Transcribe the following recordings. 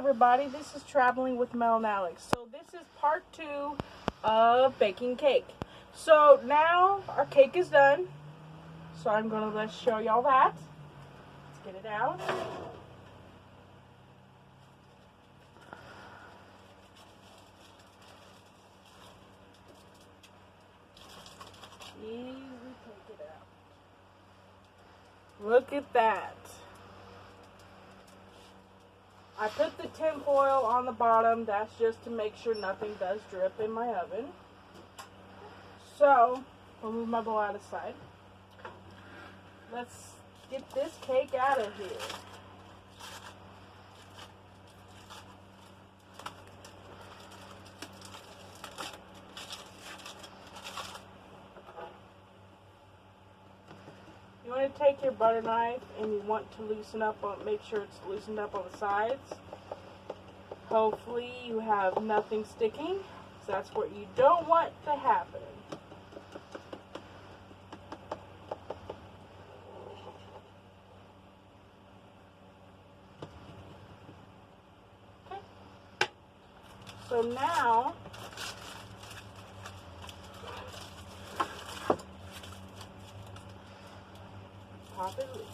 everybody, this is Traveling with Mel and Alex. So this is part 2 of baking cake. So now our cake is done. So I'm going to let's show y'all that. Let's get it out. Easy, take it out. Look at that. I put the tin foil on the bottom. That's just to make sure nothing does drip in my oven. So, I'll move my bowl out of the side. Let's get this cake out of here. You want to take your butter knife and you want to loosen up make sure it's loosened up on the sides. Hopefully you have nothing sticking, so that's what you don't want to happen. Okay. So now pop it loose.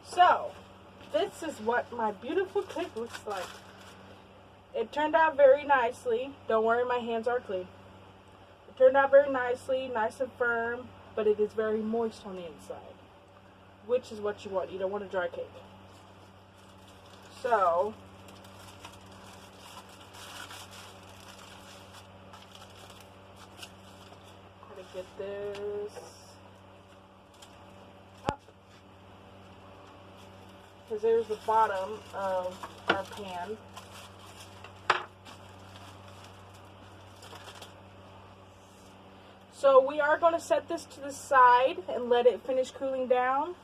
So, this is what my beautiful cake looks like. It turned out very nicely. Don't worry, my hands are clean. It turned out very nicely, nice and firm, but it is very moist on the inside, which is what you want. You don't want a dry cake. So, get this up, because there's the bottom of our pan. So we are going to set this to the side and let it finish cooling down.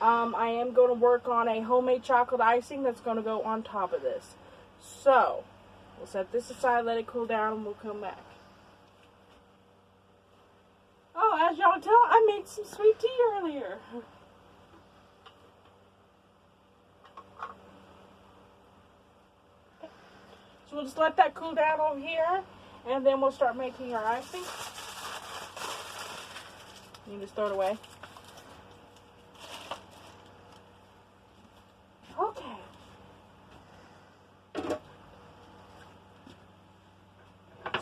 I am going to work on a homemade chocolate icing that's going to go on top of this. So we'll set this aside, let it cool down, and we'll come back. Oh, as y'all tell, I made some sweet tea earlier. Okay. So we'll just let that cool down over here, and then we'll start making our icing. You can just throw it away. Okay.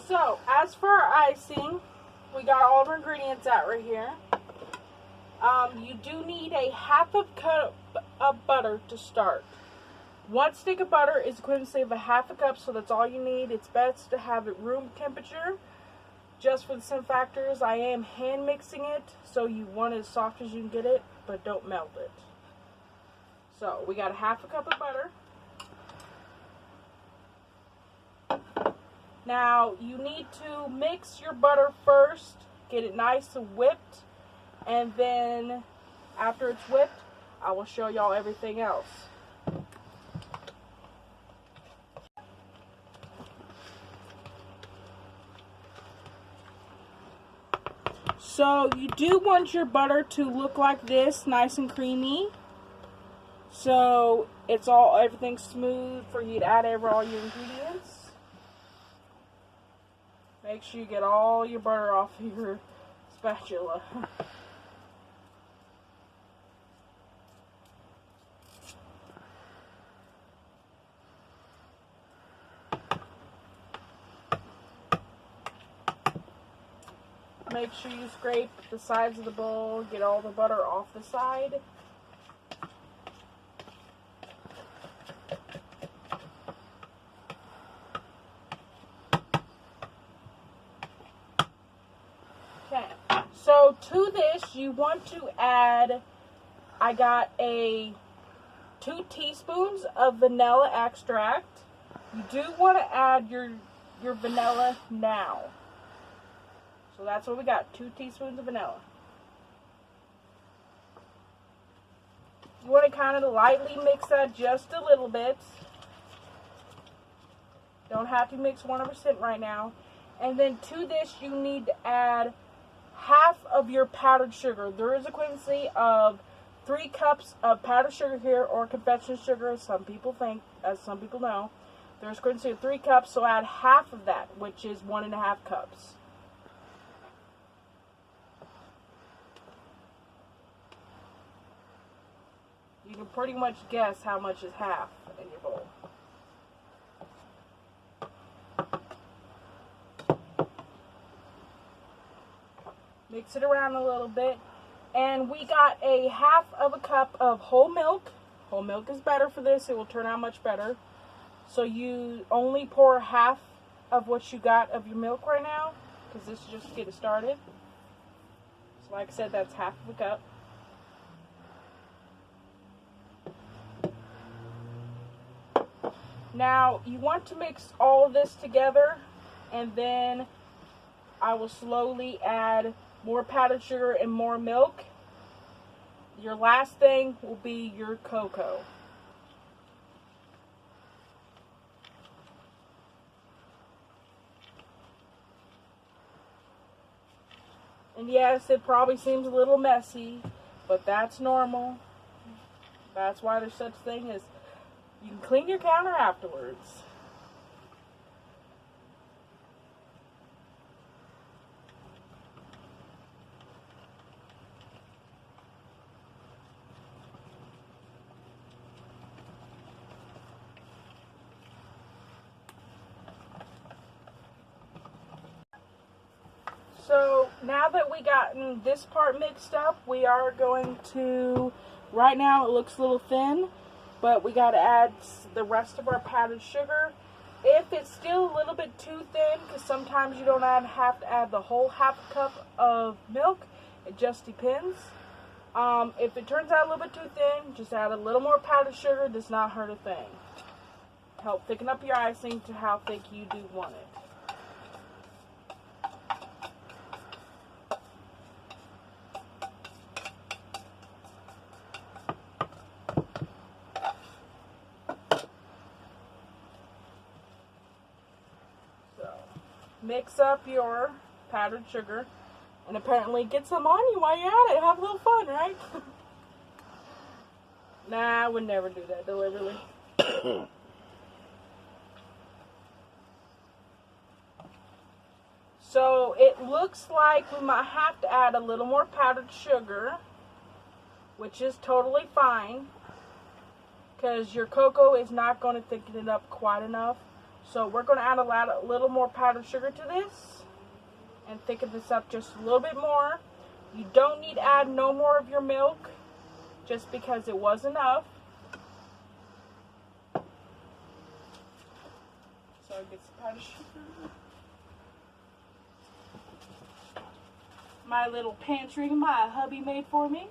So, as for our icing, we got all of our ingredients out right here. You do need a half a cup of butter to start. 1 stick of butter is equivalent to half a cup, so that's all you need. It's best to have it room temperature. Just for the simple factors, I am hand mixing it, so you want it as soft as you can get it, but don't melt it. So we got a half a cup of butter. Now, you need to mix your butter first, get it nice and whipped, and then after it's whipped, I will show y'all everything else. So, you do want your butter to look like this, nice and creamy. So, everything's smooth for you to add all your ingredients. Make sure you get all your butter off your spatula. Make sure you scrape the sides of the bowl, get all the butter off the side. So to this, you want to add, I got 2 teaspoons of vanilla extract. You do want to add your vanilla now. So that's what we got, 2 teaspoons of vanilla. You want to kind of lightly mix that just a little bit. Don't have to mix 100% right now. And then to this, you need to add half of your powdered sugar. There is a equivalency of 3 cups of powdered sugar here, or confectionery sugar, as some people think, as some people know. There's a equivalency of 3 cups, so add half of that, which is 1.5 cups. You can pretty much guess how much is half in your bowl. Mix it around a little bit. And we got a half of a cup of whole milk. Whole milk is better for this. It will turn out much better. So you only pour half of what you got of your milk right now, because this is just to get it started. So like I said, that's half of a cup. Now, you want to mix all of this together, and then I will slowly add more powdered sugar and more milk. Your last thing will be your cocoa. And yes, it probably seems a little messy, but that's normal. That's why there's such thing as you can clean your counter afterwards. So now that we gotten this part mixed up, we are going to, right now it looks a little thin, but we got to add the rest of our powdered sugar. If it's still a little bit too thin, because sometimes you don't have to add the whole half cup of milk, it just depends. If it turns out a little bit too thin, just add a little more powdered sugar. It does not hurt a thing. Help thicken up your icing to how thick you do want it. Mix up your powdered sugar, and apparently get some on you while you're at it. Have a little fun, right? Nah, I would never do that deliberately. So it looks like we might have to add a little more powdered sugar, which is totally fine, because your cocoa is not going to thicken it up quite enough. So we're going to add a little more powdered sugar to this and thicken this up just a little bit more. You don't need to add no more of your milk, just because it was enough. So I get some powdered sugar. My little pantry my hubby made for me.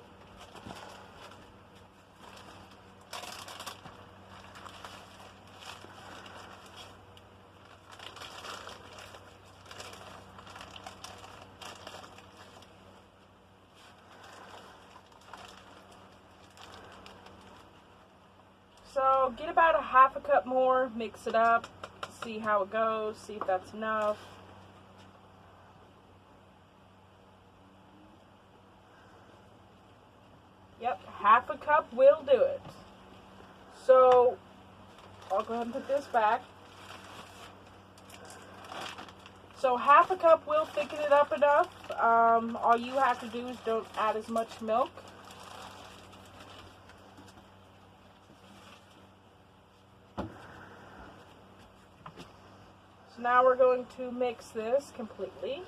So get about a half a cup more, mix it up, see how it goes, see if that's enough. Yep, half a cup will do it. So I'll go ahead and put this back. So half a cup will thicken it up enough. All you have to do is don't add as much milk. So now we're going to mix this completely.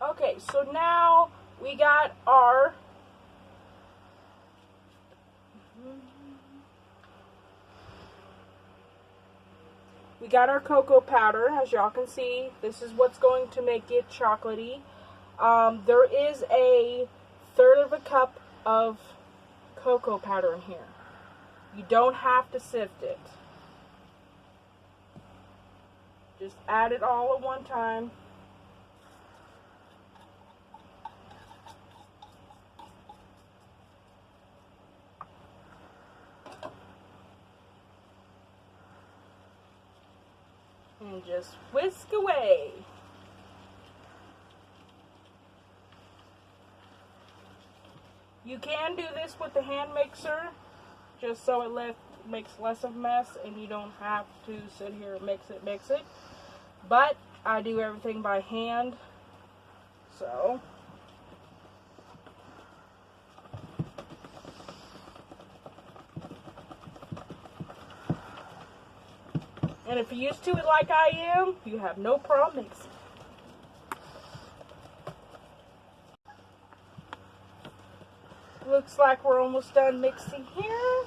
Okay, so now we got our cocoa powder. As y'all can see, this is what's going to make it chocolatey. There is a third of a cup of cocoa powder in here. You don't have to sift it. Just add it all at one time. And just whisk away. You can do this with the hand mixer, just so it makes less of a mess and you don't have to sit here and mix it. But I do everything by hand, so. And if you're used to it like I am, you have no problem mixing. Looks like we're almost done mixing here.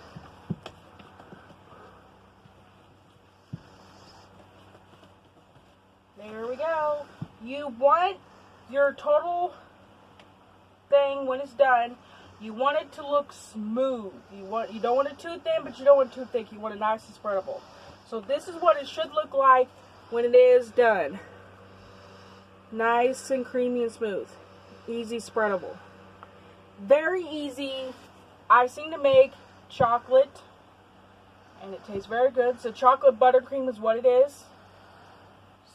There we go. You want your total thing when it's done, you want it to look smooth. You don't want it too thin, but you don't want it too thick. You want it nice and spreadable. So this is what it should look like when it is done. Nice and creamy and smooth. Easy spreadable. Very easy icing to make, chocolate, and it tastes very good. So chocolate buttercream is what it is.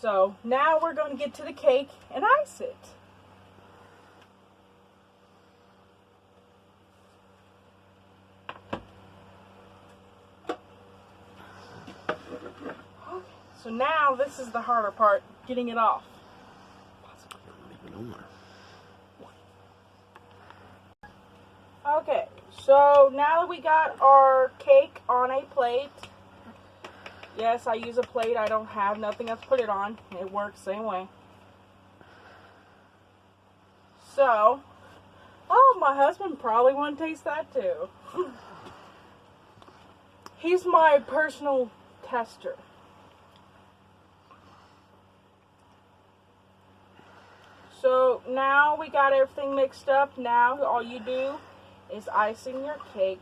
So now we're going to get to the cake and ice it. So now this is the harder part, getting it off. Okay, so now that we got our cake on a plate, yes, I use a plate. I don't have nothing else to put it on. It works the same way. So, oh, my husband probably want to taste that too. He's my personal tester. So now we got everything mixed up. Now all you do is icing your cake.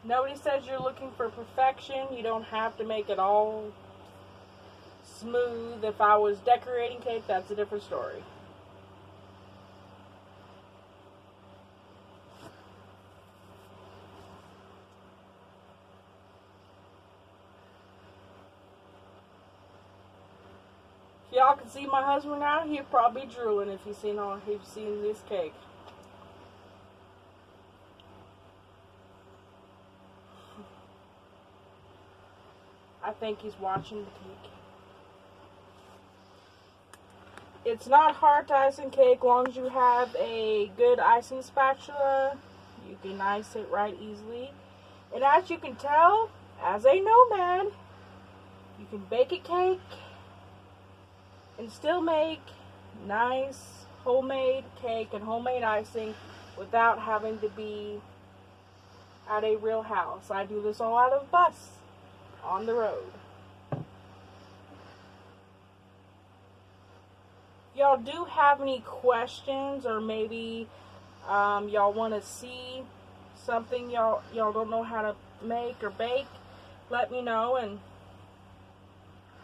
Nobody says you're looking for perfection. You don't have to make it all smooth. If I was decorating cake, that's a different story. If y'all can see my husband now, he'd probably be drooling if he's seen this cake. I think he's watching the cake. It's not hard to ice cake as long as you have a good icing spatula. You can ice it right easily. And as you can tell, as a nomad, you can bake a cake and still make nice homemade cake and homemade icing without having to be at a real house. I do this all out of a bus on the road. Y'all do have any questions, or maybe y'all want to see something y'all don't know how to make or bake, let me know and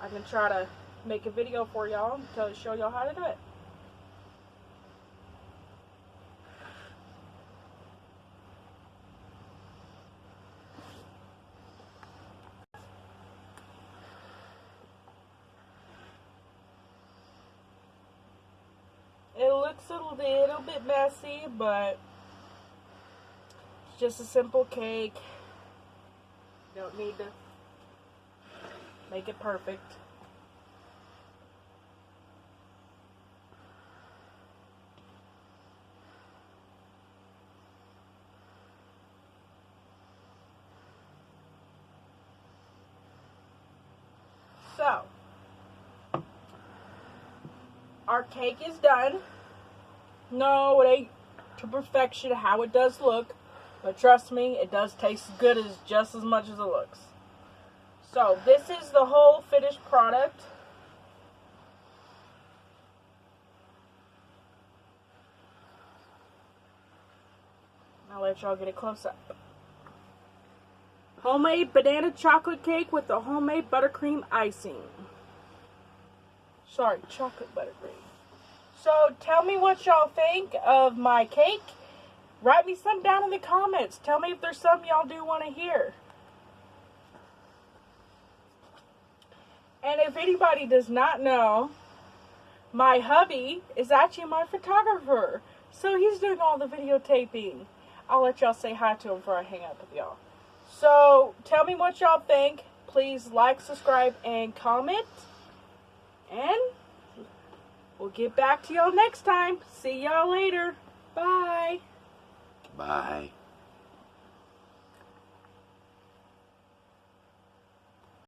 I can try to make a video for y'all to show y'all how to do it. It looks a little bit messy, but it's just a simple cake. You don't need to make it perfect. So, our cake is done. No, it ain't to perfection how it does look, but trust me, it does taste good just as much as it looks. So, this is the whole finished product. I'll let y'all get a close up. Homemade banana chocolate cake with the homemade buttercream icing. Sorry, chocolate buttercream. So tell me what y'all think of my cake. Write me some down in the comments. Tell me if there's something y'all do want to hear. And if anybody does not know, my hubby is actually my photographer. So he's doing all the videotaping. I'll let y'all say hi to him before I hang up with y'all. So tell me what y'all think. Please like, subscribe, and comment. And we'll get back to y'all next time. See y'all later. Bye. Bye.